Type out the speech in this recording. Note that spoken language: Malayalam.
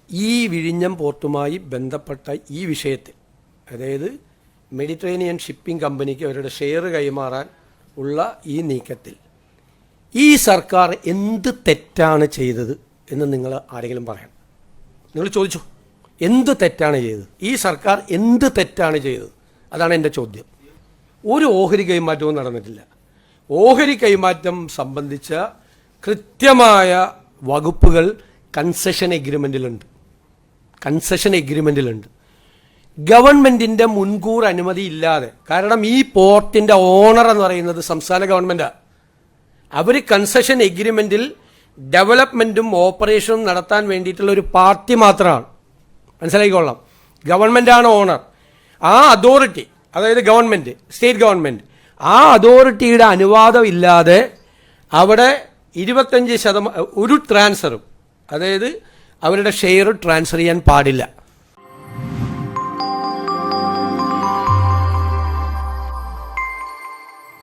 ഈ വിഴിഞ്ഞം പോർട്ടുമായി ബന്ധപ്പെട്ട ഈ വിഷയത്തിൽ, അതായത് മെഡിറ്ററേനിയൻ ഷിപ്പിംഗ് കമ്പനിക്ക് അവരുടെ ഷെയർ കൈമാറാൻ ഉള്ള ഈ നീക്കത്തിൽ ഈ സർക്കാർ എന്ത് തെറ്റാണ് ചെയ്തത് എന്ന് നിങ്ങൾ ആരെങ്കിലും പറയണം. നിങ്ങൾ ചോദിച്ചു, എന്ത് തെറ്റാണ് ചെയ്തത്? ഈ സർക്കാർ എന്ത് തെറ്റാണ് ചെയ്തത്? അതാണ് എൻ്റെ ചോദ്യം. ഒരു ഓഹരി കൈമാറ്റവും നടന്നിട്ടില്ല. ഓഹരി കൈമാറ്റം സംബന്ധിച്ച കൃത്യമായ വകുപ്പുകൾ കൺസെഷൻ എഗ്രിമെൻറ്റിലുണ്ട്. ഗവൺമെൻറ്റിൻ്റെ മുൻകൂർ അനുമതി ഇല്ലാതെ, കാരണം ഈ പോർട്ടിൻ്റെ ഓണർ എന്ന് പറയുന്നത് സംസ്ഥാന ഗവൺമെൻറ്റാണ്. അവർ കൺസെഷൻ എഗ്രിമെൻറ്റിൽ ഡെവലപ്മെൻറ്റും ഓപ്പറേഷനും നടത്താൻ വേണ്ടിയിട്ടുള്ള ഒരു പാർട്ടി മാത്രമാണ്. മനസ്സിലാക്കിക്കൊള്ളാം. ഗവൺമെൻറ്റാണ് ഓണർ. ആ അതോറിറ്റി, അതായത് ഗവൺമെൻറ്, സ്റ്റേറ്റ് ഗവൺമെൻറ്, ആ അതോറിറ്റിയുടെ അനുവാദം ഇല്ലാതെ അവിടെ 25% ഒരു ട്രാൻസ്ഫറും, അതായത് അവരുടെ ഷെയർ ട്രാൻസ്ഫർ ചെയ്യാൻ പാടില്ല.